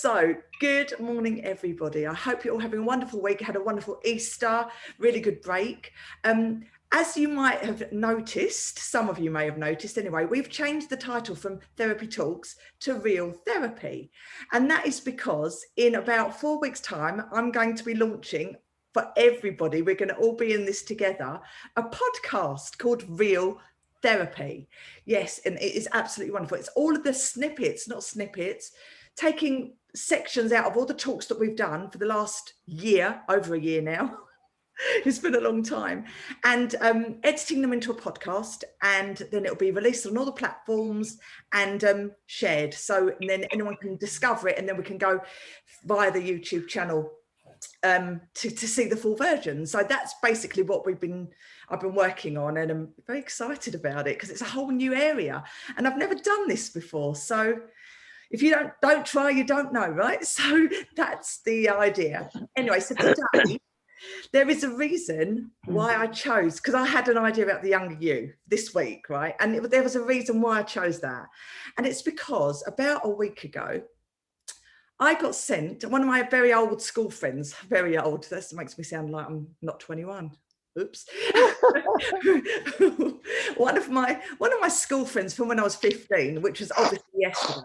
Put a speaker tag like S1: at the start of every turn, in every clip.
S1: So, good morning, everybody. I hope you're all having a wonderful week, had a wonderful Easter, really good break. As you might have noticed, some of you may have noticed anyway, we've changed the title from Therapy Talks to Real Therapy. And that is because in about 4 weeks' time, I'm going to be launching for everybody, we're going to all be in this together, a podcast called Real Therapy. Yes, and it is absolutely wonderful. It's all of the snippets, not snippets, taking sections out of all the talks that we've done for the last year, over a year now. It's been a long time, and editing them into a podcast, and then it'll be released on all the platforms and shared, so and then anyone can discover it, and then we can go via the YouTube channel to see the full version. So that's basically what I've been working on, and I'm very excited about it because it's a whole new area and I've never done this before. So if you don't try, you don't know, right? So that's the idea. Anyway, so today there is a reason why I chose, because I had an idea about the younger you this week, right? And there was a reason why I chose that. And it's because about a week ago, I got sent, one of my very old school friends, very old, that makes me sound like I'm not 21. Oops. one of my school friends from when I was 15, which was obviously yesterday,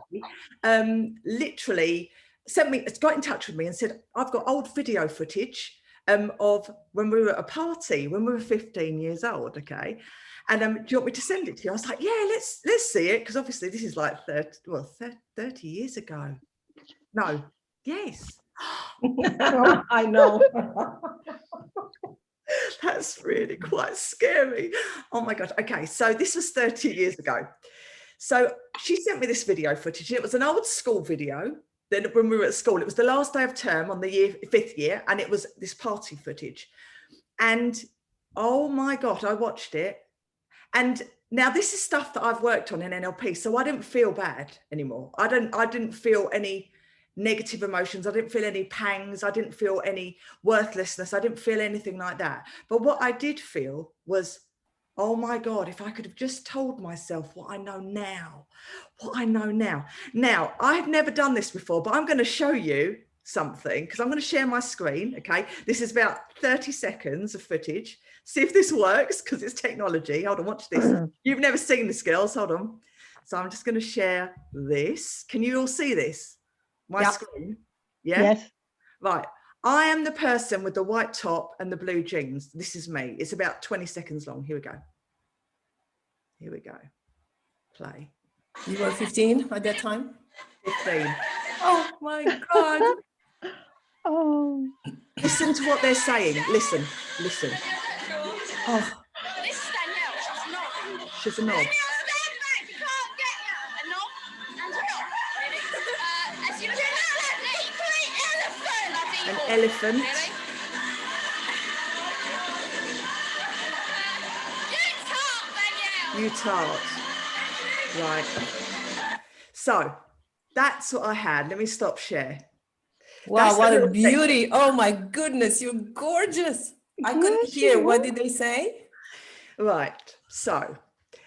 S1: literally got in touch with me and said, I've got old video footage of when we were at a party when we were 15 years old, okay? And do you want me to send it to you? I was like, yeah, let's see it, because obviously this is like 30 years ago. No, yes.
S2: I know.
S1: That's really quite scary. Oh my God. Okay, so this was 30 years ago. So she sent me this video footage. It was an old school video. Then when we were at school, it was the last day of term on the fifth year, and it was this party footage. And oh my God, I watched it. And now this is stuff that I've worked on in NLP, so I didn't feel bad anymore. I didn't feel any negative emotions. I didn't feel any pangs. I didn't feel any worthlessness. I didn't feel anything like that. But what I did feel was, oh my God, if I could have just told myself what I know now. Now, I've never done this before, but I'm going to show you something, because I'm going to share my screen. Okay, this is about 30 seconds of footage. See if this works, because it's technology. Hold on, watch this. You've never seen this, girls. Hold on. So I'm just going to share this. Can you all see this? My screen? Yeah?
S2: Yes.
S1: Right. I am the person with the white top and the blue jeans. This is me. It's about 20 seconds long. Here we go. Here we go. Play.
S3: You were 15 at that time?
S1: 15. Oh my God.
S2: Oh.
S1: Listen to what they're saying. Listen.
S3: Oh.
S4: This is Danielle.
S1: She's a knob. An elephant. You tart. Right. So that's what I had. Let me stop share.
S3: Wow, what a beauty. Oh my goodness, you're gorgeous. I couldn't hear. What did they say?
S1: Right. So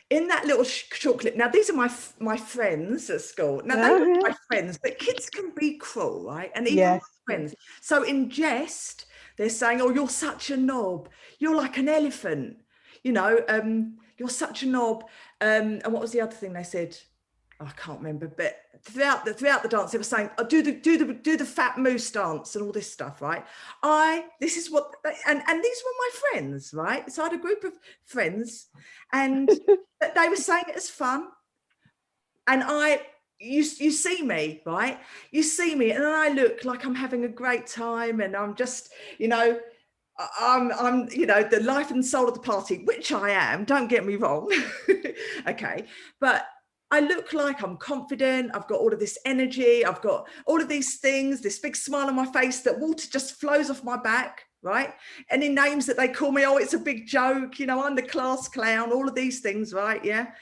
S1: in that little short clip, now these are my friends at school. Now they were my friends, but kids can be cruel, right? And even my friends. So in jest, they're saying, oh, you're such a knob. You're like an elephant. You know, you're such a knob. And what was the other thing they said? I can't remember, but throughout the dance, they were saying, oh, do the fat moose dance and all this stuff, right? This is what, and these were my friends, right? So I had a group of friends, and they were saying it as fun. And you see me, right? You see me, and I look like I'm having a great time, and I'm just, you know, I'm, you know, the life and soul of the party, which I am. Don't get me wrong, okay, but I look like I'm confident. I've got all of this energy. I've got all of these things, this big smile on my face, that water just flows off my back, right? Any names that they call me, oh, it's a big joke. You know, I'm the class clown, all of these things, right? Yeah.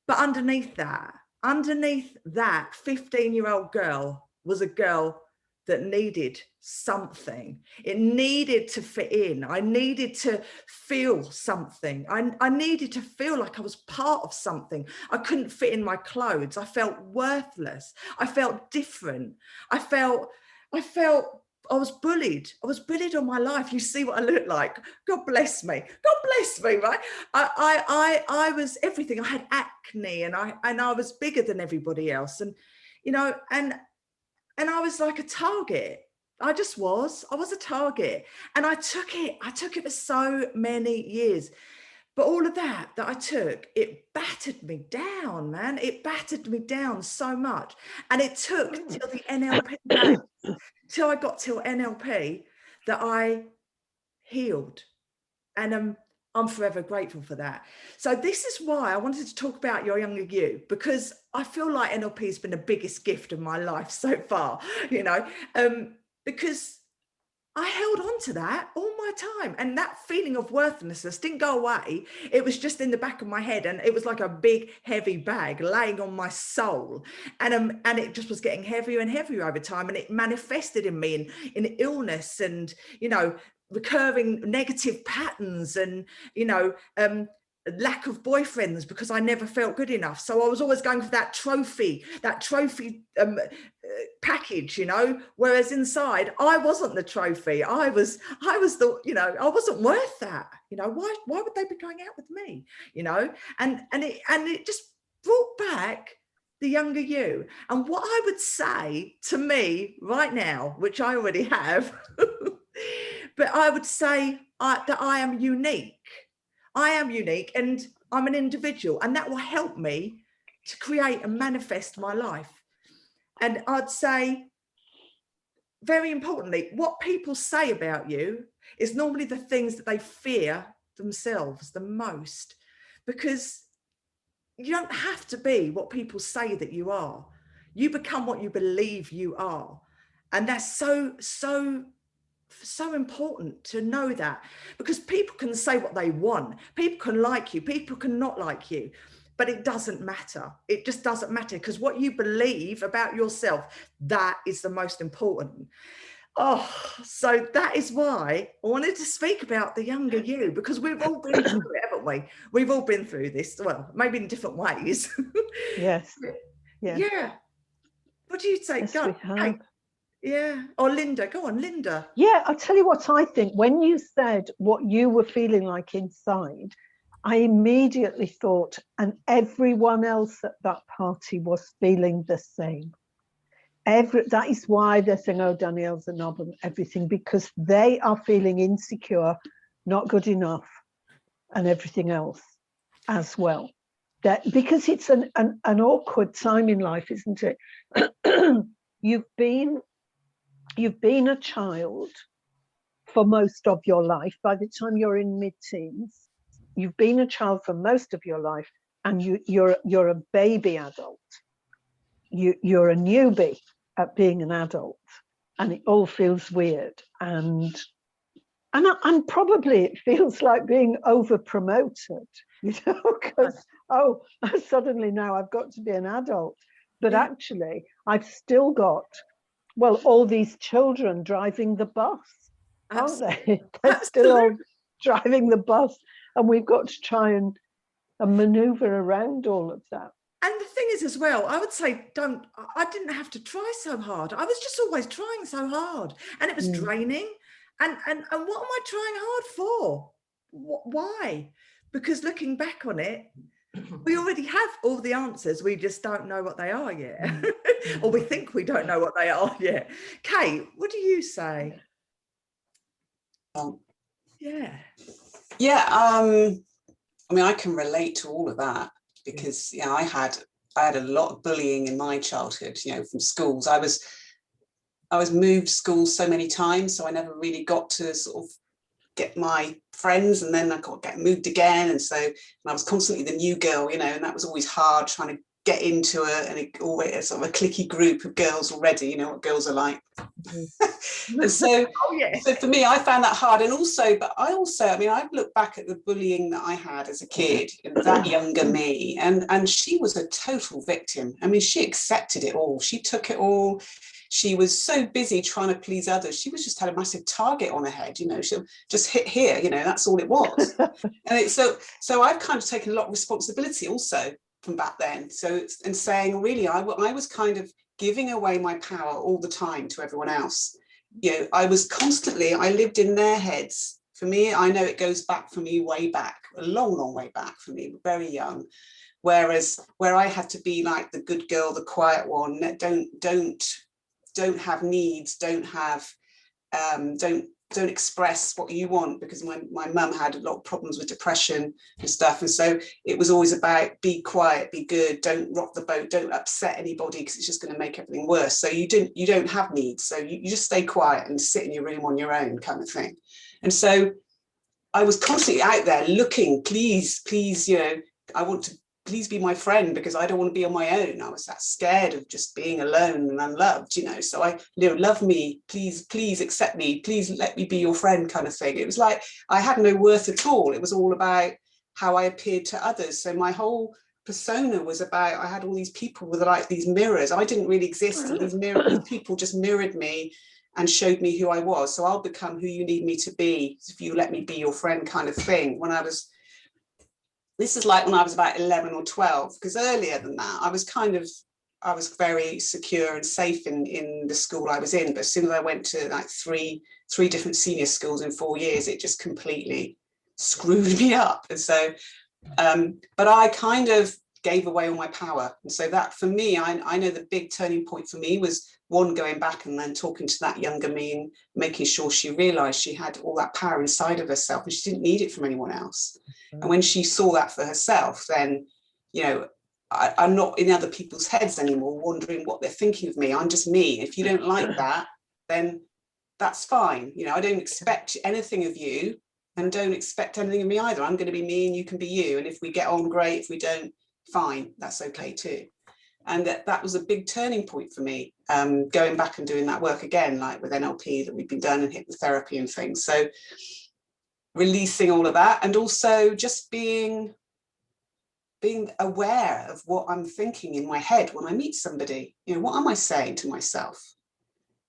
S1: But underneath that 15-year-old girl was a girl that needed something. It needed to fit in. I needed to feel something. I needed to feel like I was part of something. I couldn't fit in my clothes. I felt worthless. I felt different. I felt I was bullied. I was bullied all my life. You see what I look like. God bless me. God bless me, right? I was everything. I had acne, and I was bigger than everybody else. And, you know, and I was like a target. I was a target. And I took it for so many years. But all of that I took, it battered me down, man. It battered me down so much. And it took till the NLP days, till I got till NLP, that I healed. And I'm forever grateful for that. So this is why I wanted to talk about your younger you, because I feel like NLP has been the biggest gift of my life so far, you know, because I held on to that all my time, and that feeling of worthlessness didn't go away. It was just in the back of my head, and it was like a big heavy bag laying on my soul, and it just was getting heavier and heavier over time, and it manifested in me in illness, and, you know, recurring negative patterns, and, you know, lack of boyfriends because I never felt good enough. So I was always going for that trophy package, you know, whereas inside I wasn't the trophy. I was the, you know, I wasn't worth that. You know, why would they be going out with me? You know, and it just brought back the younger you. And what I would say to me right now, which I already have, but I would say that I am unique. I am unique, and I'm an individual, and that will help me to create and manifest my life. And I'd say, very importantly, what people say about you is normally the things that they fear themselves the most, because you don't have to be what people say that you are. You become what you believe you are. And that's so important to know that, because people can say what they want. People can like you, people can not like you, but it doesn't matter. It just doesn't matter, because what you believe about yourself, that is the most important. Oh, so that is why I wanted to speak about the younger you, because we've all been through it, haven't we? We've all been through this, well, maybe in different ways.
S2: Yes. Yeah.
S1: Yeah. What do you say?
S2: Yes,
S1: Go.
S2: we have.
S1: Hey. Yeah. Or Linda, go on, Linda.
S2: Yeah, I'll tell you what I think. When you said what you were feeling like inside, I immediately thought, and everyone else at that party was feeling the same. That is why they're saying, oh, Danielle's a knob and everything, because they are feeling insecure, not good enough, and everything else as well. That because it's an awkward time in life, isn't it? You've been a child for most of your life. By the time you're in mid-teens, you've been a child for most of your life, and you're a baby adult. You're a newbie at being an adult, and it all feels weird. And probably it feels like being over promoted, you know, because suddenly now I've got to be an adult. But actually, I've still got, well, all these children driving the bus, aren't they? They're still all driving the bus, and we've got to try and maneuver around all of that.
S1: And the thing is, as well, I would say, I didn't have to try so hard. I was just always trying so hard, and it was draining. And what am I trying hard for? Why? Because looking back on it, we already have all the answers. We just don't know what they are yet. Or we think we don't know what they are yet. Kate, what do you say? Yeah.
S5: I mean, I can relate to all of that, because I had a lot of bullying in my childhood, you know, from schools. I was moved schools so many times, so I never really got to sort of get my friends, and then I got moved again, and I was constantly the new girl, you know, and that was always hard, trying to get into always sort of a cliquey group of girls already, you know what girls are like. And so for me, I found that hard. And I mean, I've looked back at the bullying that I had as a kid, that younger me, and she was a total victim. I mean, she accepted it all. She took it all. she was so busy trying to please others. She was just had a massive target on her head, you know, she'll just hit here, you know, that's all it was. And so I've kind of taken a lot of responsibility also from back then. So, and saying, really, I was kind of giving away my power all the time to everyone else. You know, I lived in their heads. For me, I know it goes back for me way back, a long, long way back for me, very young. Whereas where I had to be like the good girl, the quiet one, that don't have needs, don't express what you want, because my mum had a lot of problems with depression and stuff, and so it was always about be quiet, be good, don't rock the boat, don't upset anybody because it's just going to make everything worse. So you don't have needs, so you just stay quiet and sit in your room on your own, kind of thing. And so I was constantly out there looking, please, you know, I want to, please be my friend, because I don't want to be on my own. I was that scared of just being alone and unloved, you know. So I, you know, love me, please accept me, please let me be your friend, kind of thing. It was like I had no worth at all. It was all about how I appeared to others. So my whole persona was about, I had all these people with like these mirrors. I didn't really exist, and these people just mirrored me and showed me who I was. So I'll become who you need me to be if you let me be your friend, kind of thing. This is like when I was about 11 or 12, because earlier than that, I was very secure and safe in the school I was in. But as soon as I went to like three different senior schools in 4 years, it just completely screwed me up. And so, but I kind of gave away all my power. And so that for me, I know the big turning point for me was one, going back and then talking to that younger me and making sure she realized she had all that power inside of herself and she didn't need it from anyone else. And when she saw that for herself, then, you know, I'm not in other people's heads anymore, wondering what they're thinking of me. I'm just me. If you don't like that, then that's fine. You know, I don't expect anything of you, and don't expect anything of me either. I'm going to be me and you can be you. And if we get on, great. If we don't, fine. That's okay too. And that was a big turning point for me, going back and doing that work again, like with NLP that we've been done, and hypnotherapy and things. So releasing all of that, and also just being aware of what I'm thinking in my head when I meet somebody. You know, what am I saying to myself?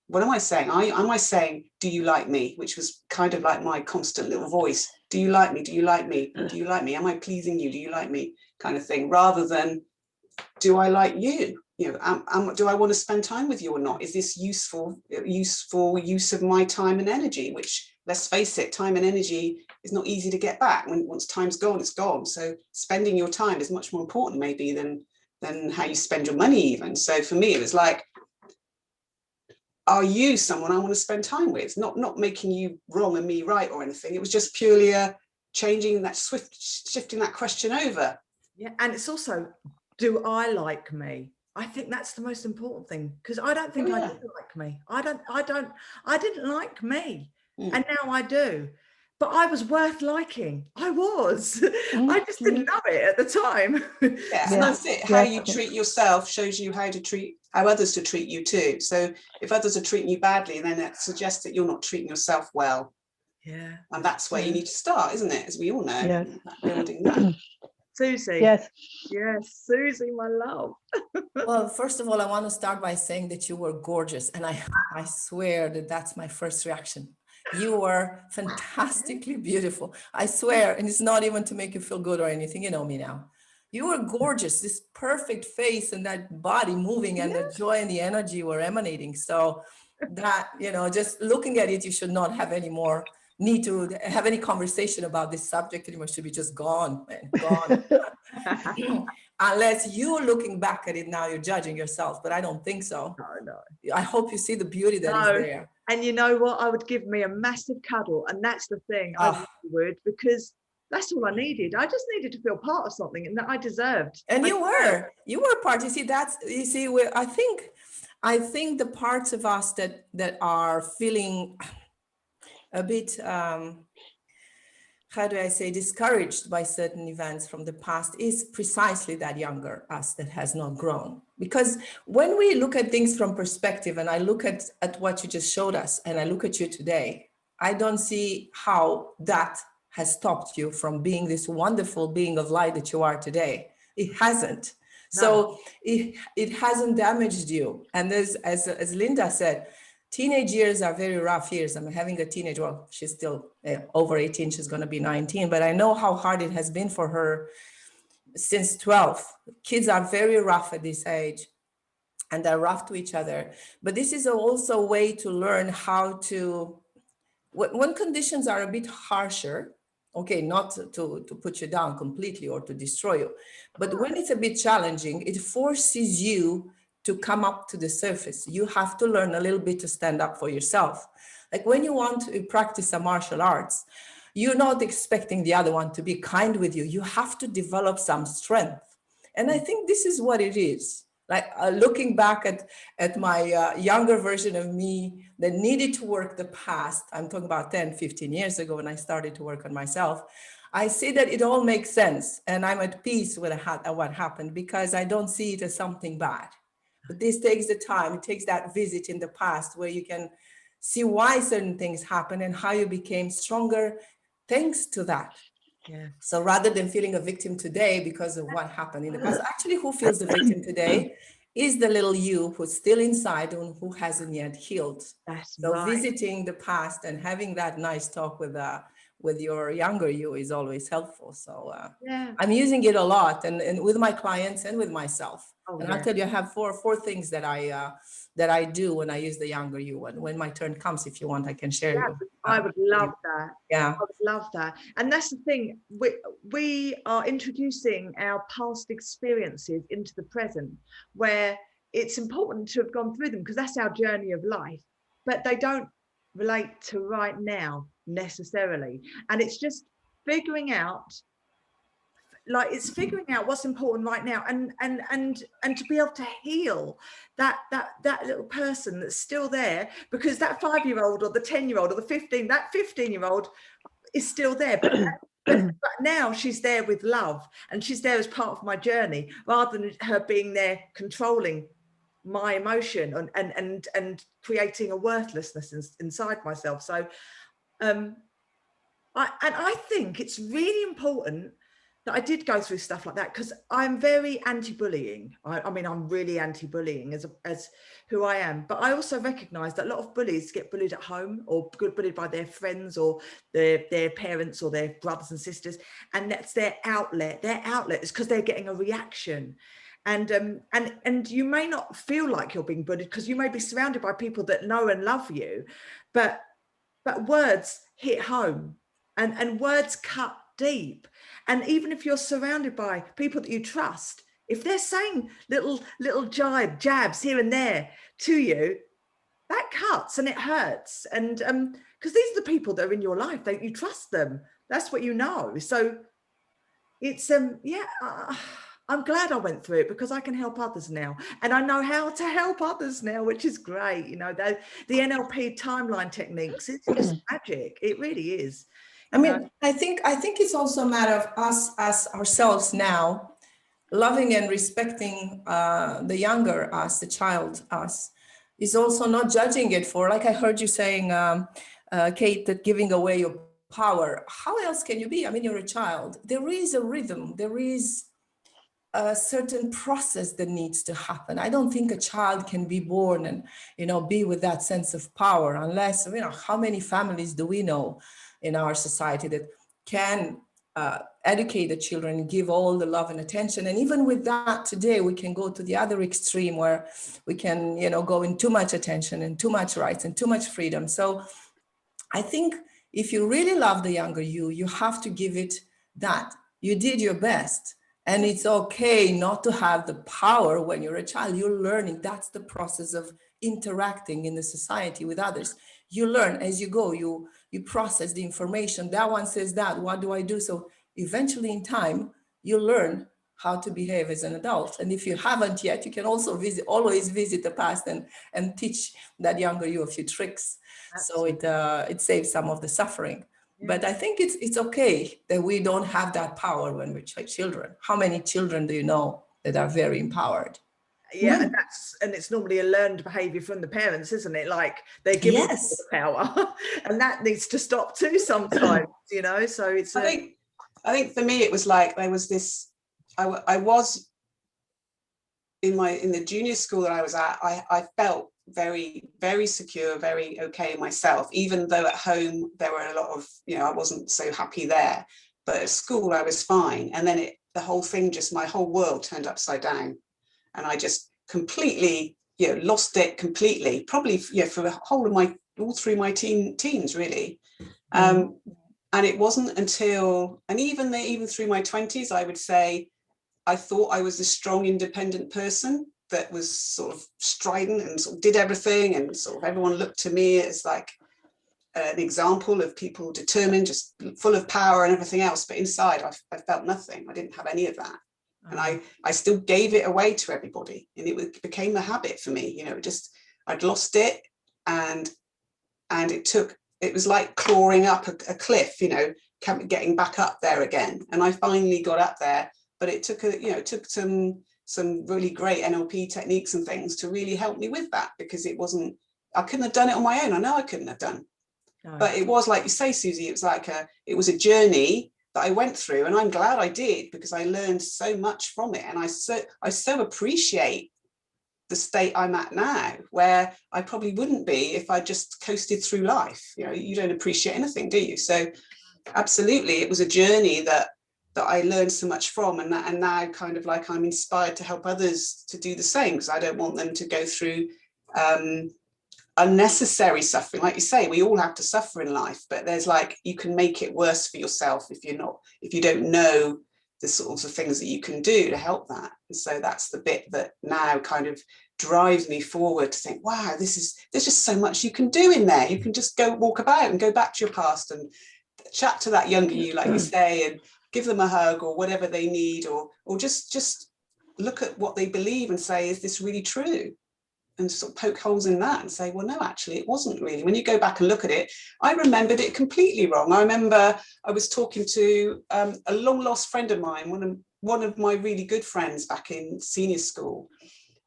S5: What am I saying? Am I saying, do you like me? Which was kind of like my constant little voice. Do you like me? Do you like me? Do you like me? Am I pleasing you? Do you like me? Kind of thing, rather than, do I like you? You know, do I want to spend time with you or not? Is this useful use of my time and energy? Which, let's face it, time and energy is not easy to get back. Once time's gone, it's gone. So spending your time is much more important maybe than how you spend your money even. So for me, it was like, are you someone I want to spend time with? Not making you wrong and me right or anything. It was just purely changing that, shifting that question over.
S1: Yeah, and it's also, do I like me? I think that's the most important thing, because I don't think I did like me. I didn't like me, and now I do. But I was worth liking. I was. I just didn't know it at the time.
S5: Yeah, and that's it. How you treat yourself shows you how others to treat you too. So if others are treating you badly, then that suggests that you're not treating yourself well.
S1: Yeah.
S5: And that's where you need to start, isn't it? As we all know, building that.
S1: Susie.
S2: Yes,
S1: Susie, my love.
S3: Well, first of all, I want to start by saying that you were gorgeous, and I swear that that's my first reaction. You were fantastically beautiful. I swear, and it's not even to make you feel good or anything. You know me now. You were gorgeous. This perfect face and that body moving, and the joy and the energy were emanating. So that, you know, just looking at it, you should not have any more need to have any conversation about this subject anymore. It should be just gone, man, gone. Unless you're looking back at it now, you're judging yourself, but I don't think so.
S1: No.
S3: I hope you see the beauty that is there.
S1: And you know what? I would give me a massive cuddle, and that's the thing. I really would, because that's all I needed. I just needed to feel part of something, and that I deserved.
S3: And you were part. You see, where I think the parts of us that are feeling a bit, how do I say, discouraged by certain events from the past is precisely that younger us that has not grown. Because when we look at things from perspective, and I look at what you just showed us, and I look at you today, I don't see how that has stopped you from being this wonderful being of light that you are today. It hasn't. So it hasn't damaged you. And as Linda said, teenage years are very rough years. I'm having a teenage, well, she's still over 18, she's going to be 19, but I know how hard it has been for her since 12. Kids are very rough at this age, and they're rough to each other. But this is also a way to learn how to, when conditions are a bit harsher, okay, not to put you down completely or to destroy you, but when it's a bit challenging, it forces you to come up to the surface. You have to learn a little bit to stand up for yourself. Like when you want to practice a martial arts, you're not expecting the other one to be kind with you. You have to develop some strength. And I think this is what it is. Like looking back at my younger version of me that needed to work the past, I'm talking about 10, 15 years ago when I started to work on myself, I see that it all makes sense. And I'm at peace with what happened because I don't see it as something bad. But this takes the time, it takes that visit in the past where you can see why certain things happen and how you became stronger thanks to that.
S1: Yeah.
S3: So rather than feeling a victim today because of what happened in the past, actually who feels the victim today is the little you who's still inside and who hasn't yet healed.
S1: That's
S3: So
S1: right.
S3: visiting the past and having that nice talk with your younger you is always helpful. So
S1: Yeah.
S3: I'm using it a lot and with my clients and with myself.
S1: Oh,
S3: And
S1: yeah.
S3: I'll tell you, I have four things that I do when I use the younger you. And when my turn comes, if you want, I can share you.
S1: I would love that.
S3: Yeah.
S1: I would love that. And that's the thing. We are introducing our past experiences into the present, where it's important to have gone through them because that's our journey of life. But they don't relate to right now necessarily. And it's just figuring out. Like it's figuring out what's important right now and to be able to heal that little person that's still there, because that 5-year-old or the 10-year-old or the 15-year-old is still there, but now she's there with love and she's there as part of my journey rather than her being there controlling my emotion and creating a worthlessness inside myself. So I think it's really important that I did go through stuff like that because I'm very anti-bullying. I mean, I'm really anti-bullying as who I am. But I also recognise that a lot of bullies get bullied at home or bullied by their friends or their parents or their brothers and sisters, and that's their outlet. Their outlet is because they're getting a reaction. And you may not feel like you're being bullied because you may be surrounded by people that know and love you, but words hit home and words cut deep. And even if you're surrounded by people that you trust, if they're saying little jabs here and there to you, that cuts and it hurts. And because these are the people that are in your life, you trust them. That's what you know. So it's I'm glad I went through it because I can help others now, and I know how to help others now, which is great. You know, the NLP timeline techniques, it's just magic. It really is.
S3: I mean, I think it's also a matter of us as ourselves now, loving and respecting the younger us, the child us, is also not judging it for, like I heard you saying, Kate, that giving away your power. How else can you be? I mean, you're a child. There is a rhythm. There is a certain process that needs to happen. I don't think a child can be born and, be with that sense of power unless, how many families do we know in our society that can educate the children, give all the love and attention. And even with that, today, we can go to the other extreme where we can, go in too much attention and too much rights and too much freedom. So I think if you really love the younger you have to give it that. You did your best. And it's okay not to have the power when you're a child. You're learning. That's the process of interacting in the society with others. You learn as you go. You process the information. That one says that. What do I do? So eventually in time, you learn how to behave as an adult. And if you haven't yet, you can also always visit the past and teach that younger you a few tricks. Absolutely. So it saves some of the suffering. Yeah. But I think it's okay that we don't have that power when we're children. How many children do you know that are very empowered?
S1: Yeah, and it's normally a learned behavior from the parents, isn't it? Like they're giving the power, and that needs to stop too sometimes, So it's.
S5: I think for me it was like there was this. I was in the junior school that I was at, I felt very, very secure, very okay in myself, even though at home there were a lot of, I wasn't so happy there. But at school I was fine. And then the whole thing, just my whole world turned upside down. And I just completely, lost it completely, probably, for the whole of all through my teens, really. And it wasn't until, and even through my 20s, I would say, I thought I was a strong, independent person that was sort of strident and sort of did everything, and sort of everyone looked to me as like an example of people determined, just full of power and everything else. But inside, I felt nothing. I didn't have any of that. And I still gave it away to everybody. And it became a habit for me. I'd lost it, and it was like clawing up a cliff, getting back up there again. And I finally got up there. But it took some really great NLP techniques and things to really help me with that, because I couldn't have done it on my own. I know I couldn't have done. No. But it was, like you say, Susie, it was a journey that I went through, and I'm glad I did, because I learned so much from it. And I so appreciate the state I'm at now, where I probably wouldn't be if I just coasted through life. You don't appreciate anything, do you? So absolutely, it was a journey that I learned so much from, and now kind of like I'm inspired to help others to do the same, because I don't want them to go through unnecessary suffering. Like you say, we all have to suffer in life, but there's you can make it worse for yourself if you don't know the sorts of things that you can do to help that. And so that's the bit that now kind of drives me forward to think, wow, there's just so much you can do in there. You can just go walk about and go back to your past and chat to that younger you, like you say, and give them a hug or whatever they need, or just look at what they believe and say, is this really true? And sort of poke holes in that and say, well, no, actually, it wasn't really. When you go back and look at it, I remembered it completely wrong. I remember I was talking to a long lost friend of mine, one of my really good friends back in senior school,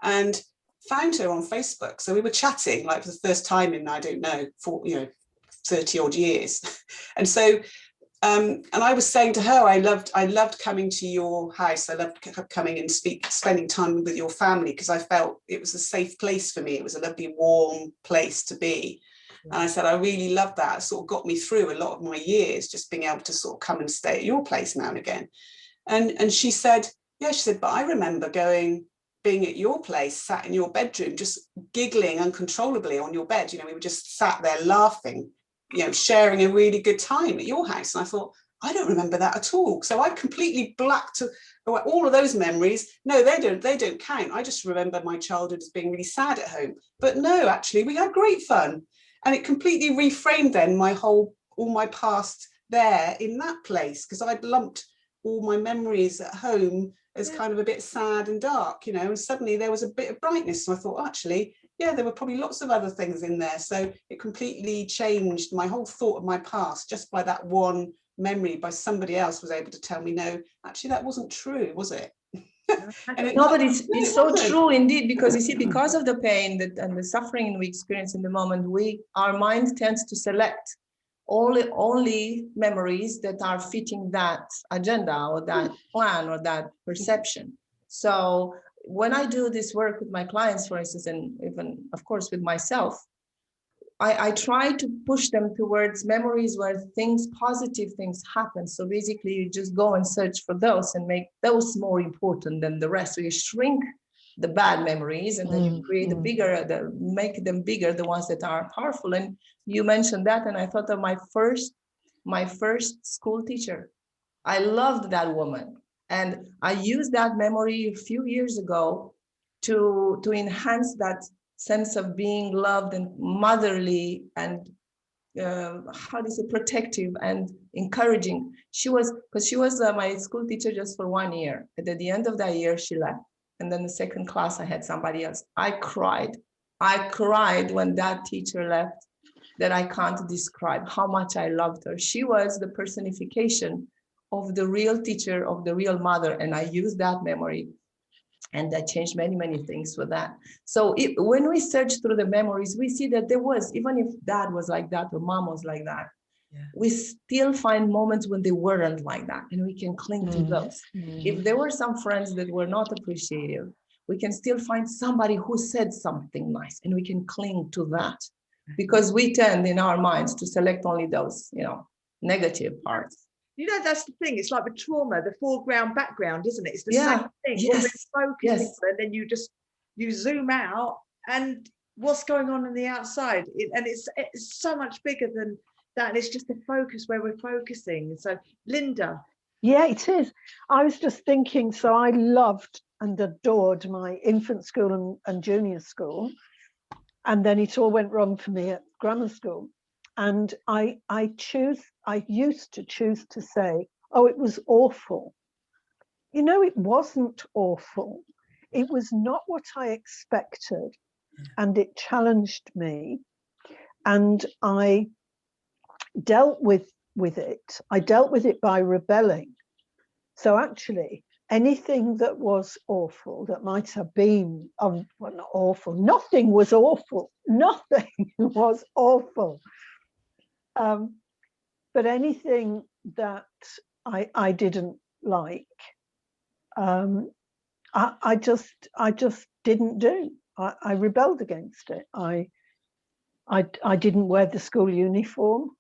S5: and found her on Facebook. So we were chatting for the first time in, I don't know, 30 odd years. And so and I was saying to her, I loved coming to your house. I loved coming and spending time with your family, because I felt it was a safe place for me. It was a lovely, warm place to be. And I said, I really loved that. It sort of got me through a lot of my years, just being able to sort of come and stay at your place now and again. And she said, but I remember being at your place, sat in your bedroom, just giggling uncontrollably on your bed. We were just sat there laughing, sharing a really good time at your house. And I thought, I don't remember that at all. So I completely blacked all of those memories. No, they don't count. I just remember my childhood as being really sad at home. But no, actually, we had great fun. And it completely reframed then all my past there in that place, because I'd lumped all my memories at home as kind of a bit sad and dark, and suddenly there was a bit of brightness. So I thought, actually, there were probably lots of other things in there. So it completely changed my whole thought of my past just by that one memory, by somebody else was able to tell me, no, actually, that wasn't true, was it?
S3: No, but it's so true indeed, because you see, because of the pain and the suffering we experience in the moment, our mind tends to select only memories that are fitting that agenda or that plan or that perception. So when I do this work with my clients, for instance, and even, of course, with myself, I try to push them towards memories where positive things happen. So basically, you just go and search for those and make those more important than the rest. So you shrink the bad memories, and then you create make them bigger, the ones that are powerful. And you mentioned that, and I thought of my first school teacher. I loved that woman. And I used that memory a few years ago to enhance that sense of being loved and motherly and protective and encouraging. She was my school teacher just for 1 year. And at the end of that year, she left. And then the second class, I had somebody else. I cried when that teacher left, that I can't describe how much I loved her. She was the personification of the real teacher, of the real mother. And I used that memory, and that changed many, many things for that. So when we search through the memories, we see that there was, even if dad was like that or mom was like that, we still find moments when they weren't like that, and we can cling to those. If there were some friends that were not appreciative, we can still find somebody who said something nice, and we can cling to that, because we tend in our minds to select only those, negative parts.
S1: That's the thing. It's like with trauma, the foreground, background, isn't it? It's the
S3: Yeah,
S1: same thing.
S3: yes,
S1: When we're focusing,
S3: yes.
S1: and then you zoom out, and what's going on the outside, and it's so much bigger than that. And it's just the focus where we're focusing. So, Linda.
S2: Yeah, it is. I was just thinking, so I loved and adored my infant school and junior school. And then it all went wrong for me at grammar school. And I used to choose to say, oh, it was awful. It wasn't awful. It was not what I expected. And it challenged me. And I dealt with it. I dealt with it by rebelling. So actually, anything that was awful, that might have been, well, not awful, nothing was awful. Nothing was awful. But anything that I didn't like, I just didn't do. I rebelled against it. I didn't wear the school uniform.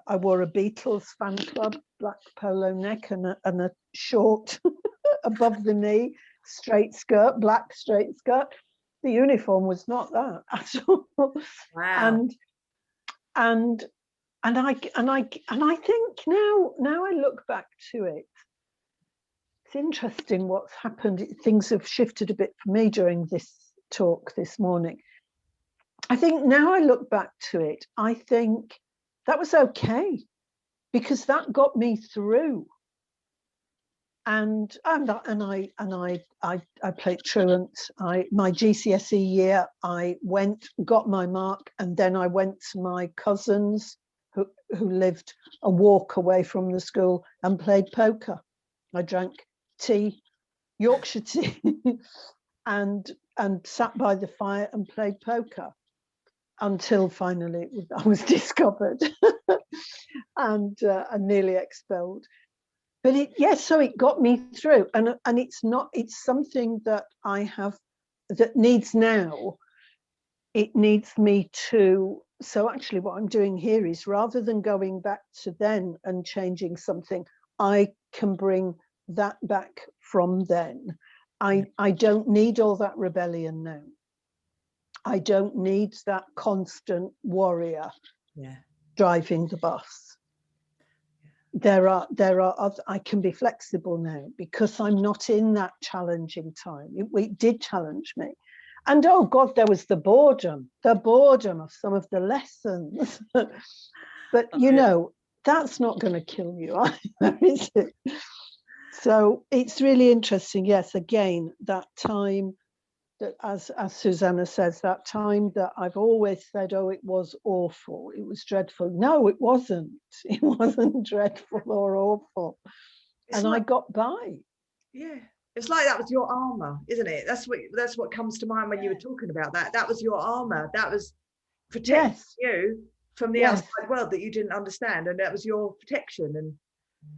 S2: I wore a Beatles fan club, black polo neck and a short above the knee, straight skirt, black straight skirt. The uniform was not that at all.
S1: Wow.
S2: And I think now I look back to it, it's interesting what's happened. Things have shifted a bit for me during this talk this morning. I think now I look back to it, I think that was okay, because that got me through. And I played truant. My GCSE year, I got my mark, and then I went to my cousins who lived a walk away from the school and played poker. I drank tea, Yorkshire tea, and sat by the fire and played poker until finally I was discovered and nearly expelled. But so it got me through, and it's something that I have that needs now. It needs me to. So actually, what I'm doing here is, rather than going back to then and changing something, I can bring that back from then. I don't need all that rebellion now. I don't need that constant warrior driving the bus. There are other, I can be flexible now because I'm not in that challenging time. It did challenge me. And oh God, there was the boredom of some of the lessons. But that's not going to kill you either, is it? So it's really interesting. Yes, again, that time that, as Susanna says, that time that I've always said, oh, it was awful, it was dreadful. No, it wasn't. It wasn't dreadful or awful. And I got by. Yeah.
S1: It's like that was your armor, isn't it? That's what comes to mind when you were talking about that. That was your armor. That was protecting you from the outside world that you didn't understand, and that was your protection. And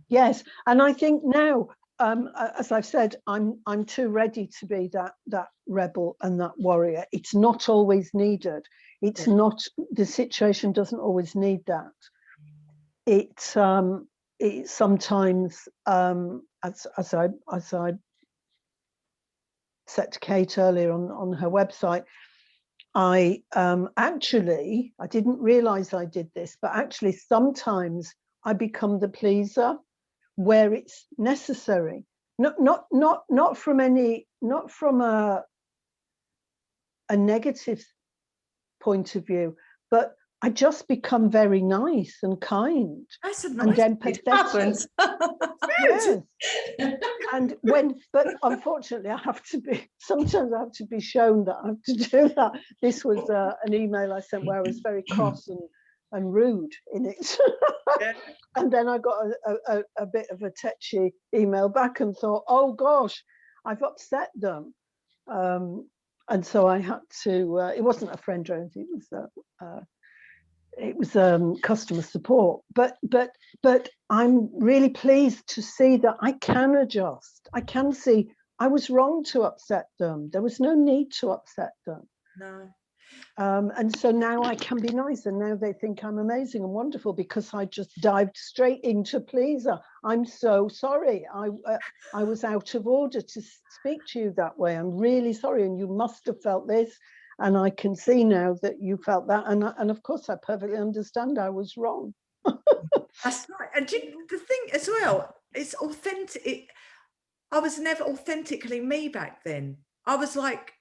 S2: yes, and I think now, as I've said, I'm too ready to be that rebel and that warrior. It's not always needed. It's not, the situation doesn't always need that. It sometimes, as I said to Kate earlier on her website, I didn't realize I did this, but actually sometimes I become the pleaser where it's necessary, not from a negative point of view, but I just become very nice and kind and empathetic. Yes. And but unfortunately, sometimes I have to be shown that I have to do that. This was an email I sent where I was very cross and rude in it. And then I got a bit of a tetchy email back and thought, oh gosh, I've upset them. And so I had to, it wasn't a friend or anything, it was customer support, but I'm really pleased to see that I can adjust. I can see I was wrong to upset them. There was no need to upset them.
S1: No.
S2: And so now I can be nice, and now they think I'm amazing and wonderful because I just dived straight into pleaser. I'm so sorry. I was out of order to speak to you that way. I'm really sorry, and you must have felt this. And I can see now that you felt that. And of course, I perfectly understand I was wrong.
S1: That's right. And the thing as well, it's authentic. I was never authentically me back then. I was like,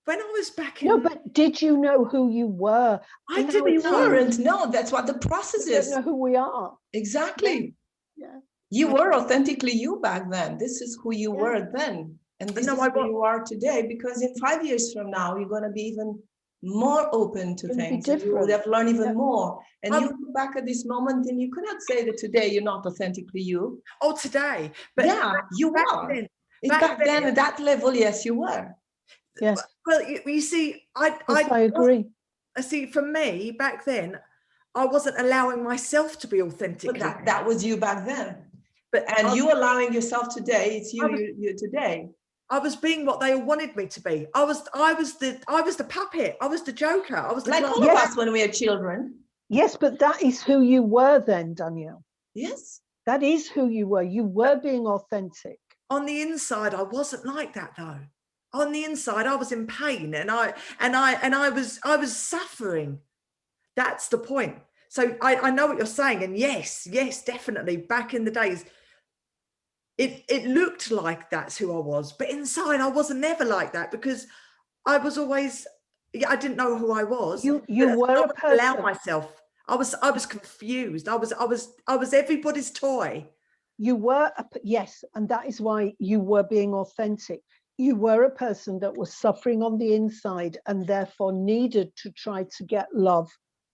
S1: when I was back in.
S2: No, but did you know who you were?
S1: I didn't
S3: We
S1: know.
S3: weren't. No, that's what the process
S2: We don't
S3: is.
S2: know who we are.
S3: Exactly.
S2: Yeah.
S3: You were authentically you back then. This is who you
S2: Yeah.
S3: were then. And this
S1: No,
S3: is who you are today, because in 5 years from now, you're going to be even more open to
S2: Gonna be
S3: things. And you would
S2: different.
S3: have learned even
S2: Yeah.
S3: more. And you look back at this moment and you cannot say that today you're not authentically you.
S1: Oh, today. But
S3: Yeah, you
S1: back
S3: are.
S1: then,
S3: Back then at that level, yes, you were.
S2: Yes.
S1: well, you see,
S2: Yes, I agree.
S1: I see, for me, back then, I wasn't allowing myself to be authentic.
S3: But that was you back then. And you allowing yourself today, it's you today.
S1: I was being what they all wanted me to be. I was the puppet. I was the joker. I was the
S3: like all of us when we are children.
S2: Yes, but that is who you were then, Danielle.
S3: Yes.
S2: That is who you were. You were being authentic.
S1: On the inside, I wasn't like that though. On the inside, I was in pain, and I was suffering. That's the point. So I know what you're saying, and yes, definitely. Back in the days, it looked like that's who I was, but inside I wasn't never like that, because I was always, I didn't know who I was.
S2: You were a person.
S1: Allow myself. I was confused. I was everybody's toy.
S2: You were yes, and that is why you were being authentic. You were a person that was suffering on the inside and therefore needed to try to get love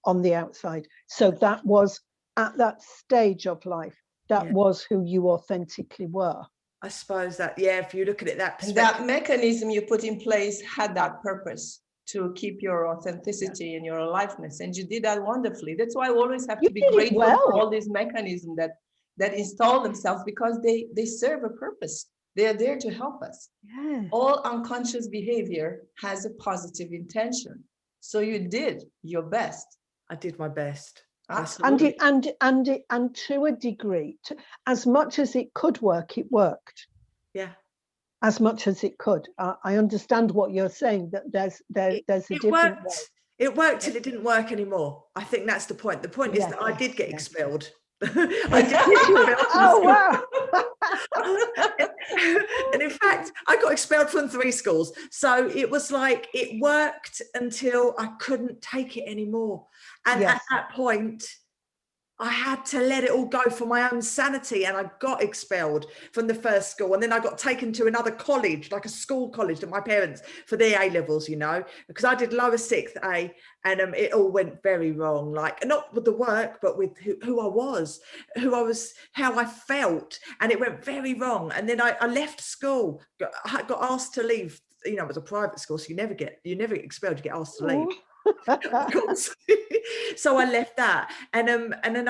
S2: on the outside. So that was at that stage of life. That was who you authentically were.
S1: I suppose that, if you look at it that perspective.
S3: And that mechanism you put in place had that purpose to keep your authenticity and your aliveness. And you did that wonderfully. That's why I always have to be grateful for all these mechanisms that install themselves, because they serve a purpose. They are there to help us.
S2: Yeah.
S3: All unconscious behavior has a positive intention. So you did your best.
S1: I did my best.
S3: Absolutely.
S2: And to a degree, as much as it could work, it worked.
S1: Yeah.
S2: As much as it could. I understand what you're saying, that there's a different way.
S1: It worked till it didn't work anymore. I think that's the point. The point is that I did get expelled. I did get expelled.
S2: Oh, wow.
S1: And in fact, I got expelled from 3 schools. So it was like, it worked until I couldn't take it anymore. And at that point, I had to let it all go for my own sanity, and I got expelled from the first school, and then I got taken to another college, like a school college, that my parents, for their A levels, because I did lower 6th A, and it all went very wrong, like not with the work, but with who I was, how I felt, and it went very wrong. And then I left school, got asked to leave. It was a private school, so you never get expelled, you get asked to leave. Of course. So I left that, and then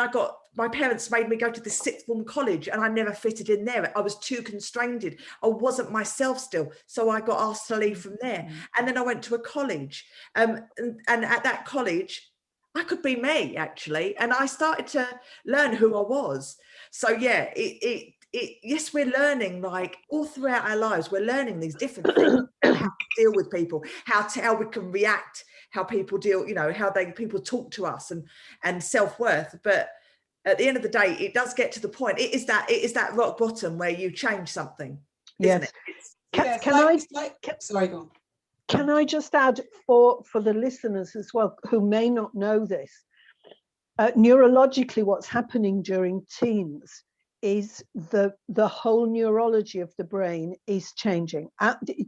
S1: my parents made me go to the 6th form college, and I never fitted in there. I was too constrained. I wasn't myself still, so I got asked to leave from there. And then I went to a college, and at that college I could be me, actually, and I started to learn who I was. So yes, we're learning, like all throughout our lives, we're learning these different things, how to deal with people, how we can react, how people deal, how people talk to us, and self-worth. But at the end of the day, it does get to the point. It is that rock bottom where you change something. Isn't it?
S5: Sorry, go on.
S2: Can I just add for the listeners as well, who may not know this, neurologically, what's happening during teens is the whole neurology of the brain is changing.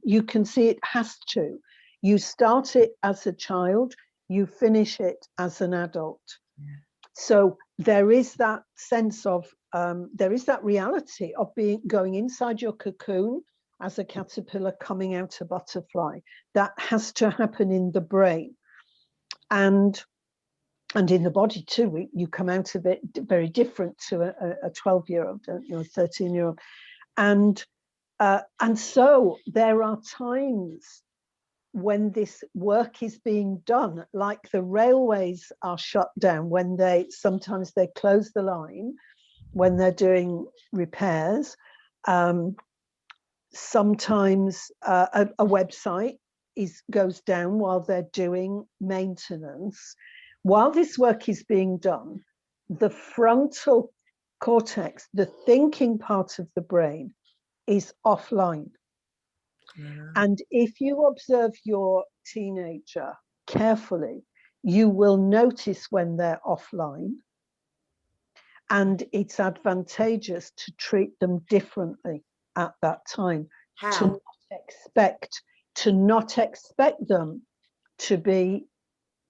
S2: You can see it has to. You start it as a child, you finish it as an adult. Yeah. So there is that sense of, there is that reality of going inside your cocoon as a caterpillar, coming out a butterfly. That has to happen in the brain. And in the body too. You come out of it very different to a 12-year-old, a 13-year-old. And And so there are times when this work is being done, like the railways are shut down, when sometimes they close the line when they're doing repairs. Sometimes a website goes down while they're doing maintenance. While this work is being done, the frontal cortex, the thinking part of the brain, is offline. And if you observe your teenager carefully, you will notice when they're offline, and it's advantageous to treat them differently at that time.
S1: How?
S2: To not expect them to be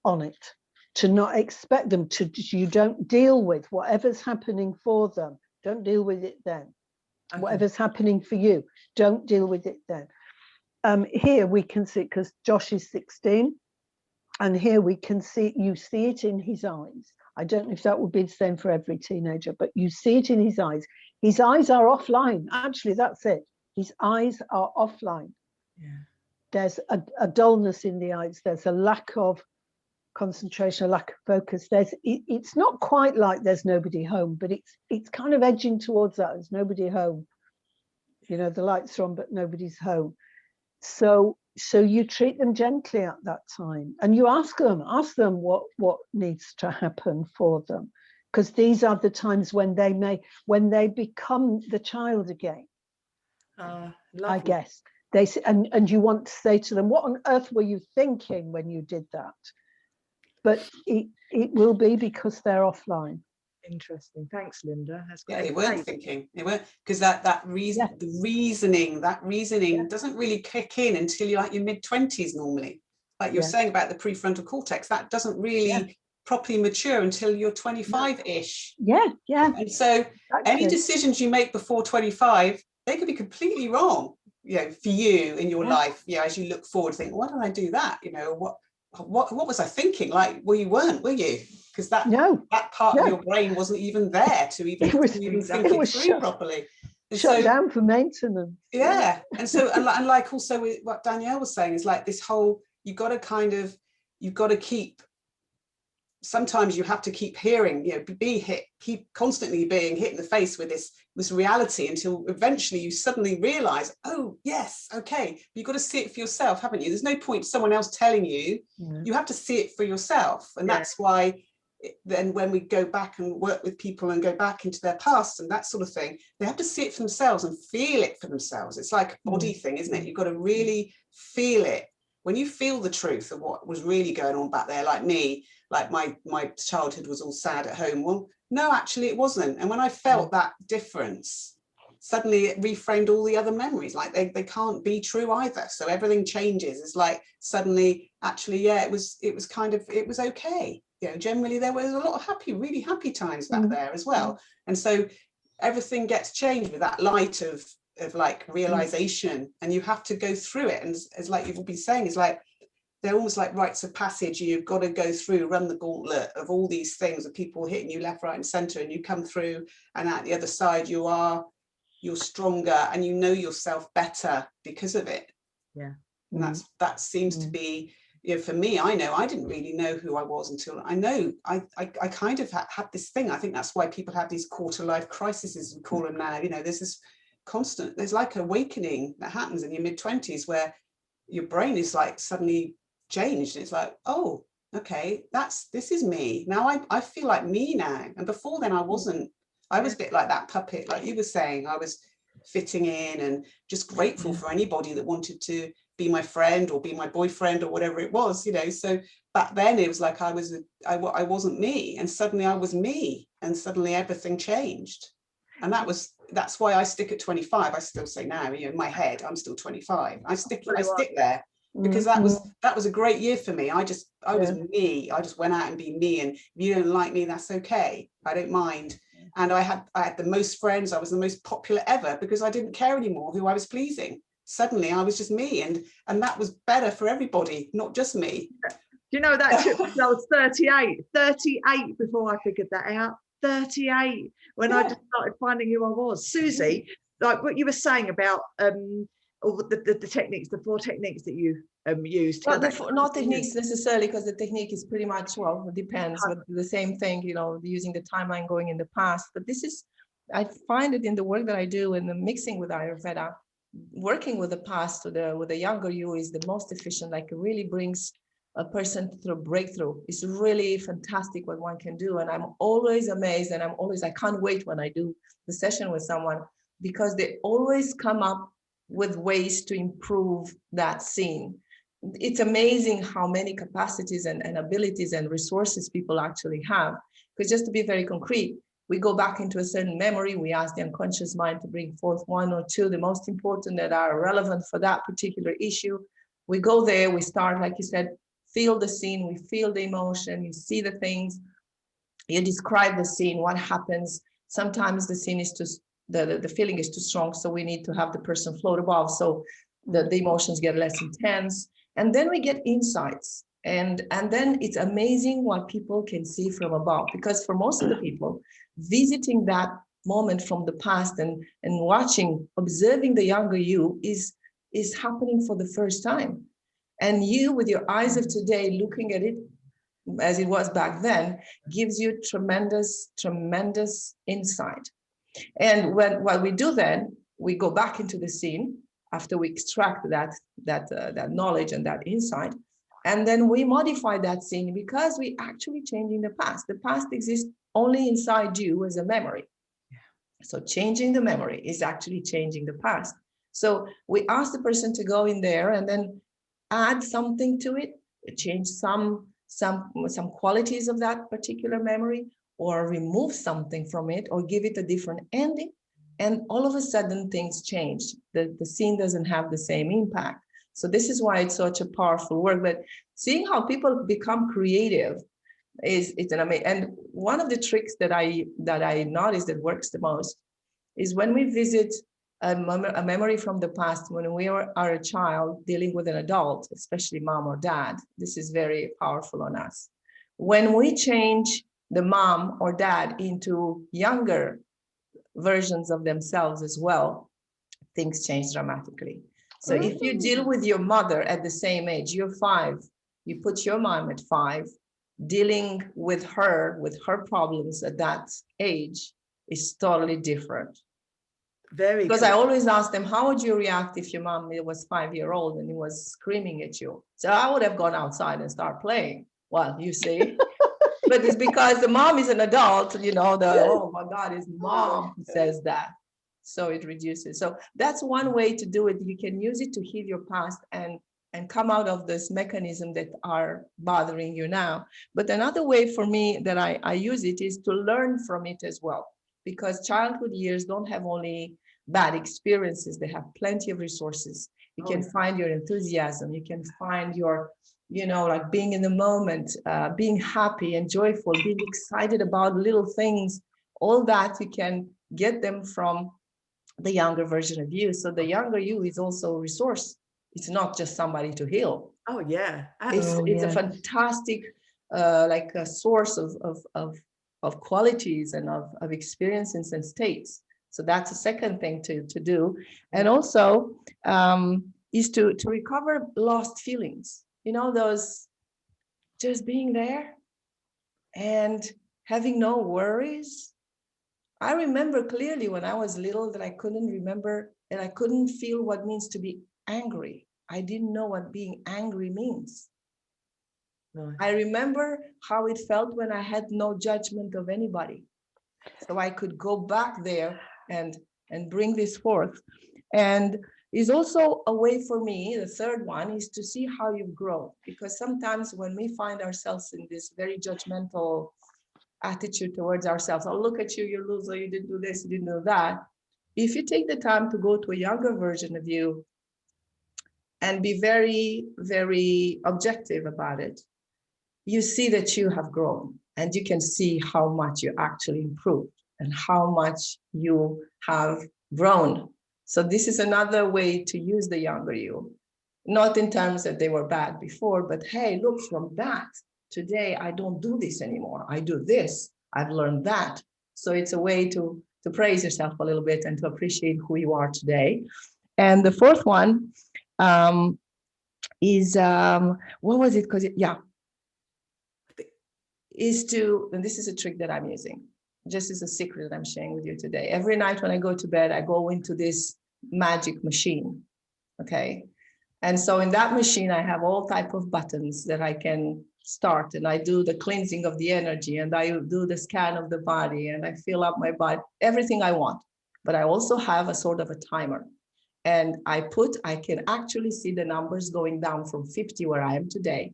S2: on it, to not expect them to, you don't deal with whatever's happening for them, don't deal with it then. Okay. Whatever's happening for you, don't deal with it then. Here we can see, because Josh is 16, and here we can see, you see it in his eyes. I don't know if that would be the same for every teenager, but you see it in his eyes. His eyes are offline. Actually, that's it. His eyes are offline. Yeah. There's a dullness in the eyes. There's a lack of concentration, a lack of focus. It's not quite like there's nobody home, but it's kind of edging towards that. There's nobody home. You know, the lights are on, but nobody's home. So you treat them gently at that time, and you ask them what needs to happen for them, because these are the times when they become the child again. I guess they say, and you want to say to them, what on earth were you thinking when you did that? But it will be because they're offline.
S1: Interesting. Thanks, Linda. That's great.
S5: Yeah, they weren't thinking. They weren't, because that reason, yeah. The reasoning yeah. doesn't really kick in until you're like your mid-20s normally. Like you're saying about the prefrontal cortex, that doesn't really properly mature until you're 25-ish.
S2: Yeah, yeah.
S5: And so any decisions you make before 25, they could be completely wrong, you know, for you in your life. Yeah, as you look forward, think, why did I do that? You know, what was I thinking? Like, well, you weren't, were you? Because that part of your brain wasn't even there to even think it through properly. And
S2: shut down for maintenance.
S5: Yeah, and so and like also with what Danielle was saying is like this whole, you've got to keep. Sometimes you have to keep hearing, you know, keep constantly being hit in the face with this reality until eventually you suddenly realize, oh yes, okay, you've got to see it for yourself, haven't you? There's no point someone else telling you. You have to see it for yourself. And that's why then when we go back and work with people and go back into their past and that sort of thing, they have to see it for themselves and feel it for themselves. It's like a body thing, isn't it? You've got to really feel it. When you feel the truth of what was really going on back there, like me, like my childhood was all sad at home. Well, no, actually it wasn't. And when I felt that difference, suddenly it reframed all the other memories. Like they can't be true either. So everything changes. It's like suddenly, actually, it was okay. You know, generally there was a lot of really happy times back there as well. And so everything gets changed with that light of like realization, and you have to go through it. And as like you've all been saying, it's like they're almost like rites of passage. You've got to go through, run the gauntlet of all these things of people hitting you left, right and center, and you come through, and at the other side you're stronger and you know yourself better because of it. And that seems to be, you know, for me, I know I didn't really know who I was until I kind of had this thing. I think that's why people have these quarter life crises, we call them now. You know, there's this constant, there's like awakening that happens in your mid-20s where your brain is like suddenly changed. It's like, oh, okay, this is me now. I feel like me now. And before then I wasn't. I was a bit like that puppet, like you were saying. I was fitting in and just grateful for anybody that wanted to be my friend or be my boyfriend or whatever it was, you know. So back then it was like I wasn't me, and suddenly I was me, and suddenly everything changed. And that's why I stick at 25. I still say now, you know, in my head, I'm still 25. I stick there because that was a great year for me. I was me. I just went out and be me. And if you don't like me, that's okay. I don't mind. And I had the most friends. I was the most popular ever because I didn't care anymore who I was pleasing. Suddenly I was just me, and that was better for everybody, not just me.
S1: Do you know that took until I was 38 before I figured that out. 38 when I just started finding who I was. Susie, like what you were saying about all the techniques, the 4 techniques that you used.
S3: Not techniques necessarily, because the technique is pretty much, well, it depends, but the same thing, you know, using the timeline going in the past. But this is, I find it in the work that I do and the mixing with Ayurveda, working with the past with the younger you is the most efficient, like it really brings a person to a breakthrough. It's really fantastic what one can do. And I'm always amazed, and I can't wait when I do the session with someone, because they always come up with ways to improve that scene. It's amazing how many capacities and abilities and resources people actually have. Because just to be very concrete, we go back into a certain memory, we ask the unconscious mind to bring forth 1 or 2, the most important that are relevant for that particular issue. We go there, we start, like you said, feel the scene, we feel the emotion, you see the things, you describe the scene, what happens. Sometimes the scene is too, the feeling is too strong, so we need to have the person float above, so the emotions get less intense. And then we get insights. And then it's amazing what people can see from above, because for most of the people, visiting that moment from the past and watching, observing the younger you is happening for the first time. And you, with your eyes of today, looking at it as it was back then, gives you tremendous, tremendous insight. And what we do then, we go back into the scene after we extract that knowledge and that insight. And then we modify that scene, because we actually changing the past. The past exists only inside you as a memory. So changing the memory is actually changing the past. So we ask the person to go in there and then add something to it, change some qualities of that particular memory, or remove something from it, or give it a different ending. And all of a sudden things change. The scene doesn't have the same impact. So this is why it's such a powerful work. But seeing how people become creative it's an amazing. And one of the tricks that I noticed that works the most is when we visit a memory from the past, when we are a child dealing with an adult, especially mom or dad. This is very powerful on us. When we change the mom or dad into younger versions of themselves as well, things change dramatically. So if you deal with your mother at the same age, you're 5, you put your mom at 5, dealing with her problems at that age is totally different.
S1: Very
S3: because
S1: cool.
S3: I always ask them, how would you react if your mom was 5-year-old and he was screaming at you? So I would have gone outside and start playing. Well, you see, but it's because the mom is an adult, you know, oh my God, his mom says that. So it reduces. So that's one way to do it. You can use it to heal your past and come out of this mechanism that are bothering you now. But another way for me that I use it is to learn from it as well, because childhood years don't have only bad experiences, they have plenty of resources. You can find your enthusiasm, you can find your, you know, like being in the moment, being happy and joyful, being excited about little things, all that you can get them from the younger version of you. So the younger you is also a resource. It's not just somebody to heal.
S1: Oh yeah,
S3: it's a fantastic like a source of qualities and of experiences and states. So that's the second thing to do. And also is to recover lost feelings, you know, those just being there and having no worries. I remember clearly when I was little that I couldn't remember and I couldn't feel what it means to be angry. I didn't know what being angry means. No. I remember how it felt when I had no judgment of anybody. So I could go back there and bring this forth. And is also a way for me, the third one, is to see how you've grown. Because sometimes when we find ourselves in this very judgmental attitude towards ourselves, oh, look at you, you're a loser, you didn't do this, you didn't do that. If you take the time to go to a younger version of you and be very, very objective about it, you see that you have grown and you can see how much you actually improved and how much you have grown. So this is another way to use the younger you, not in terms that they were bad before, but hey, look, from that, today I don't do this anymore. I do this, I've learned that. So it's a way to to praise yourself a little bit and to appreciate who you are today. And the fourth one is, what was it? Is to, and this is a trick that I'm using, just as a secret that I'm sharing with you today. Every night when I go to bed, I go into this magic machine, okay? And so in that machine, I have all type of buttons that I can start, and I do the cleansing of the energy, and I do the scan of the body, and I fill up my body, everything I want. But I also have a sort of a timer. And I can actually see the numbers going down from 50, where I am today.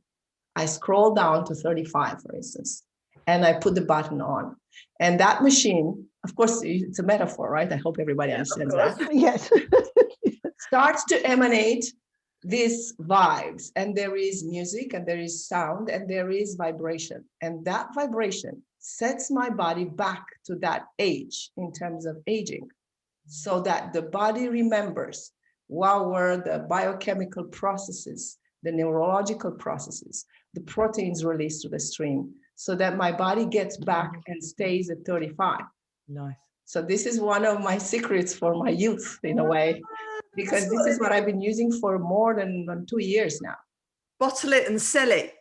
S3: I scroll down to 35, for instance, and I put the button on. And that machine, of course, it's a metaphor, right? I hope everybody understands that.
S2: Yes.
S3: Starts to emanate these vibes, and there is music, and there is sound, and there is vibration. And that vibration sets my body back to that age in terms of aging, so that the body remembers what were the biochemical processes, the neurological processes, the proteins released to the stream, so that my body gets back and stays at 35.
S1: Nice.
S3: So this is one of my secrets for my youth, in a way, because this is what I've been using for more than 2 years now.
S1: Bottle it and sell it.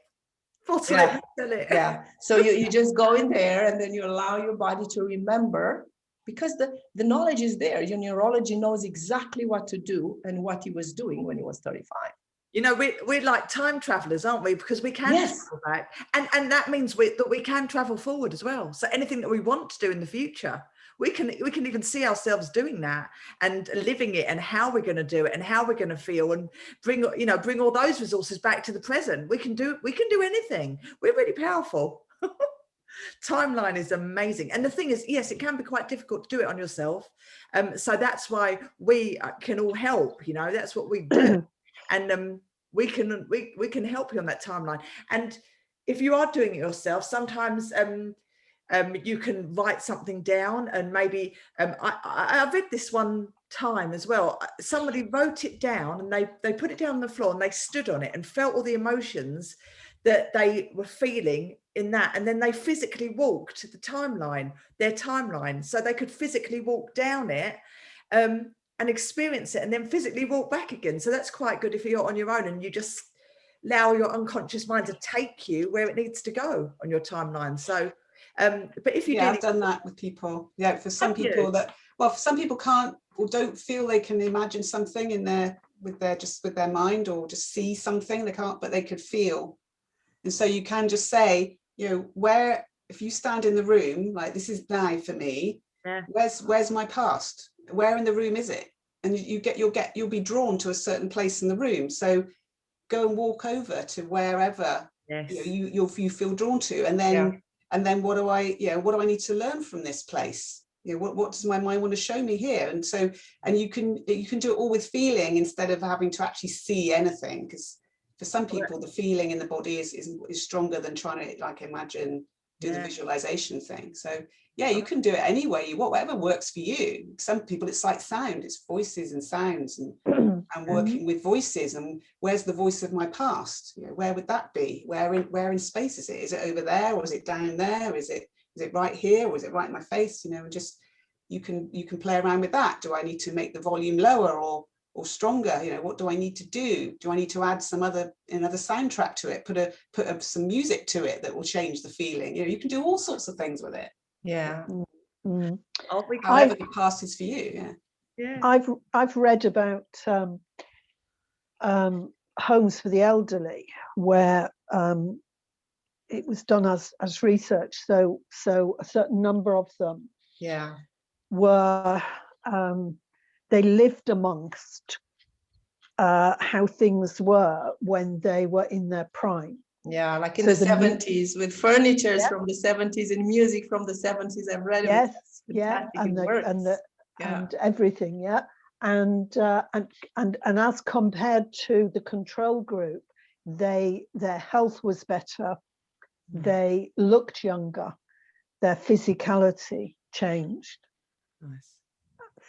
S1: Bottle it and sell it.
S3: Yeah. So you just go in there, and then you allow your body to remember, because the knowledge is there. Your neurology knows exactly what to do and what he was doing when he was 35.
S1: You know, we're like time travelers, aren't we? Because we can travel back. And that means that we can travel forward as well. So anything that we want to do in the future, we can even see ourselves doing that and living it, and how we're going to do it, and how we're going to feel, and bring all those resources back to the present. We can do anything. We're really powerful. Timeline is amazing. And the thing is, yes, it can be quite difficult to do it on yourself. So that's why we can all help, that's what we do. And we can help you on that timeline. And if you are doing it yourself, sometimes you can write something down, and maybe I read this one time as well. Somebody wrote it down, and they put it down on the floor, and they stood on it and felt all the emotions that they were feeling in that, and then they physically walked their timeline, so they could physically walk down it and experience it, and then physically walk back again. So that's quite good if you're on your own and you just allow your unconscious mind to take you where it needs to go on your timeline. So but if you
S5: I've done that with people. Yeah, for some people for some people can't or don't feel they can imagine something with their mind, or just see something they can't, but they could feel. And so you can just say, where, if you stand in the room, like this is now for me, where's my past? Where in the room is it? And you'll be drawn to a certain place in the room. So go and walk over to wherever you feel drawn to, and then what do I need to learn from this place? What does my mind want to show me here? And so, and you can do it all with feeling instead of having to actually see anything, because for some people the feeling in the body is stronger than trying to imagine, do the visualization thing. So you can do it any way, whatever works for you. Some people it's like sound, it's voices and sounds, and working with voices. And where's the voice of my past? Where would that be? Where in space is it? Is it over there, or is it down there? Is it right here, or is it right in my face? And just you can play around with that. Do I need to make the volume lower or stronger? What do I need to do? Do I need to add another soundtrack to it? Put some music to it that will change the feeling. You can do all sorts of things with it.
S3: Yeah.
S5: However the past is for you.
S2: I've read about homes for the elderly where it was done as research. So a certain number of them were they lived amongst how things were when they were in their prime.
S3: Yeah, like in the 70s, with furnitures from the 70s and music from the 70s. I've read it.
S2: And everything, and as compared to the control group, their health was better, they looked younger, their physicality changed.
S1: Nice.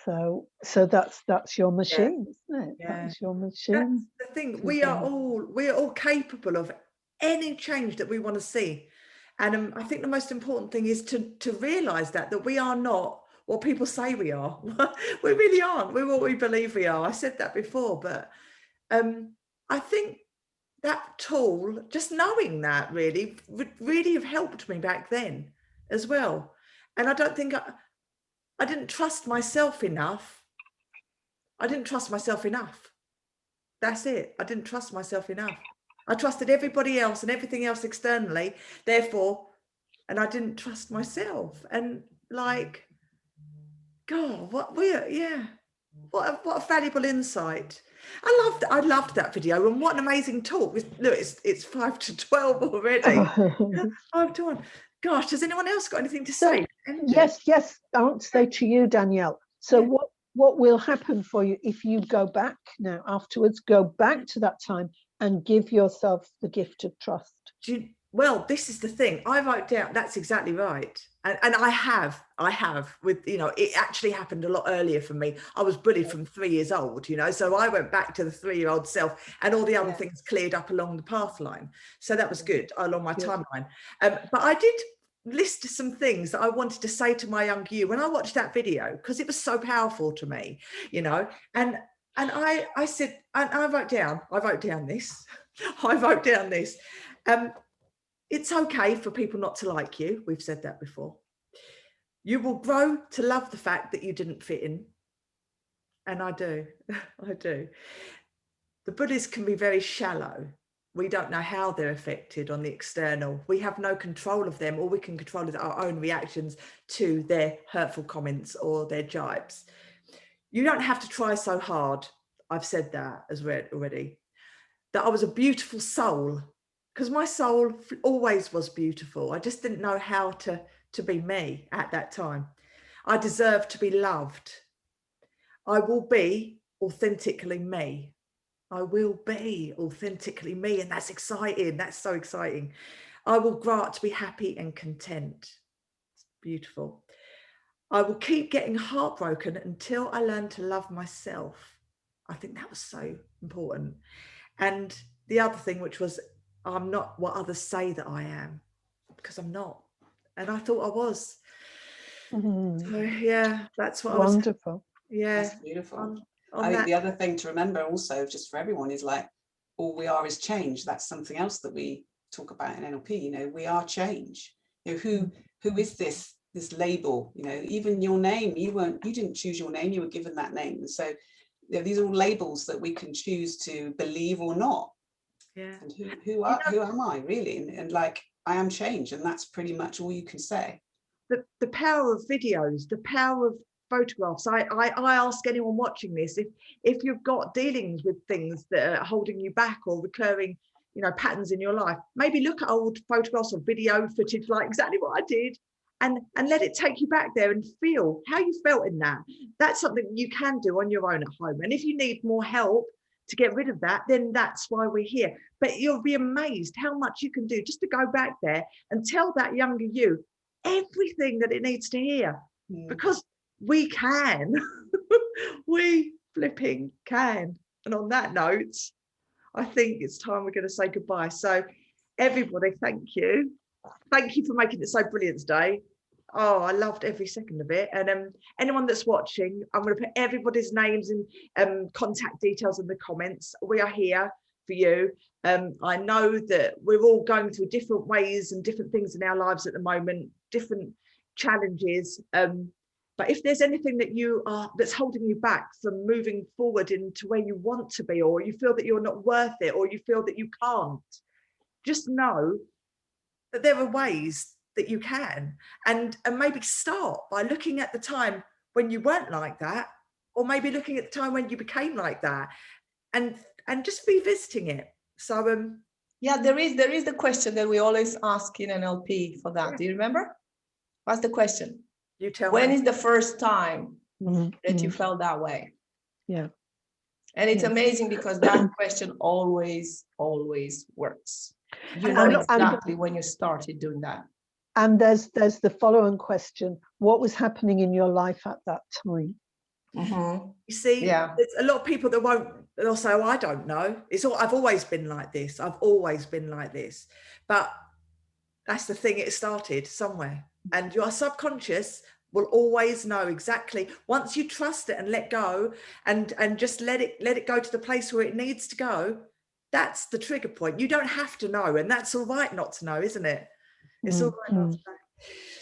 S2: So that's your machine, isn't it? That's your machine.
S1: That's the thing. We're all capable of any change that we want to see, and I think the most important thing is to realize that we are not what people say we are. We really aren't. We're what we believe we are. I said that before, but I think that tool, just knowing that really would really have helped me back then as well. And I don't think I didn't trust myself enough. I didn't trust myself enough. That's it. I didn't trust myself enough. I trusted everybody else and everything else externally, therefore, and I didn't trust myself. And like, God, what a valuable insight. I loved that video, and what an amazing talk. Look, it's 5 to 12 already. 5 to 1. Gosh, has anyone else got anything to say?
S2: Yes, I want to say to you, Danielle. So what will happen for you if you go back now afterwards, go back to that time and give yourself the gift of trust?
S1: Well, this is the thing. I wrote down, that's exactly right. And I have with, it actually happened a lot earlier for me. I was bullied from 3 years old, so I went back to the 3-year-old self, and all the other things cleared up along the path line. So that was good along my timeline. But I did list some things that I wanted to say to my young you when I watched that video, because it was so powerful to me, and I said, and I wrote down this. I wrote down this. It's okay for people not to like you. We've said that before. You will grow to love the fact that you didn't fit in. And I do. I do. The bullies can be very shallow. We don't know how they're affected on the external. We have no control of them. All we can control is our own reactions to their hurtful comments or their jibes. You don't have to try so hard. I've said that as already. That I was a beautiful soul, because my soul always was beautiful. I just didn't know how to be me at that time. I deserve to be loved. I will be authentically me. I will be authentically me, and that's exciting. That's so exciting. I will grow up to be happy and content. It's beautiful. I will keep getting heartbroken until I learn to love myself. I think that was so important. And the other thing, which was, I'm not what others say that I am, because I'm not. And I thought I was. So, yeah, that's what
S2: Wonderful.
S1: I was. Yeah.
S5: That's beautiful. I think the other thing to remember also, just for everyone, is like, all we are is change. That's something else that we talk about in NLP. We are change. Who is this label? Even your name, you didn't choose your name, you were given that name. And so these are all labels that we can choose to believe or not. Yeah. And who am I really? And like, I am change, and that's pretty much all you can say.
S1: The power of videos, the power of photographs. I ask anyone watching this, if you've got dealings with things that are holding you back or recurring, patterns in your life, maybe look at old photographs or video footage, like exactly what I did, and let it take you back there and feel how you felt in that. That's something you can do on your own at home. And if you need more help to get rid of that, then that's why we're here. But you'll be amazed how much you can do just to go back there and tell that younger you everything that it needs to hear, because we can. We flipping can. And on that note, I think it's time we're going to say goodbye. So everybody, thank you. Thank you for making it so brilliant today. Oh, I loved every second of it. And anyone that's watching, I'm going to put everybody's names and contact details in the comments. We are here for you. I know that we're all going through different ways and different things in our lives at the moment, different challenges. But if there's anything that that's holding you back from moving forward into where you want to be, or you feel that you're not worth it, or you feel that you can't, just know that there are ways that you can, and maybe start by looking at the time when you weren't like that, or maybe looking at the time when you became like that, and just revisiting it. So
S3: yeah, there is the question that we always ask in NLP for that. Do you remember? What's the question?
S1: You tell
S3: me. When
S1: me.
S3: is the first time that you felt that way?
S2: Yeah.
S3: And it's amazing, because that question always works. You know exactly when you started doing that.
S2: And there's the following question: what was happening in your life at that time?
S1: You see, there's a lot of people that they'll say, oh, I don't know. I've always been like this. I've always been like this. But that's the thing, it started somewhere. And your subconscious will always know exactly. Once you trust it and let go and just let it go to the place where it needs to go, that's the trigger point. You don't have to know, and that's all right not to know, isn't it? It's all right not to know.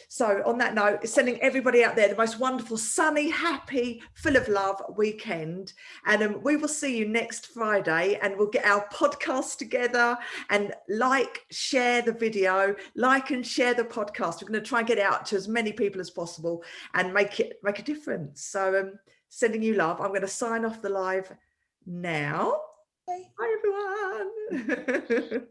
S1: So on that note, sending everybody out there the most wonderful, sunny, happy, full of love weekend. And we will see you next Friday, and we'll get our podcast together and share the video, and share the podcast. We're going to try and get it out to as many people as possible and make a difference. So sending you love. I'm going to sign off the live now. Bye everyone.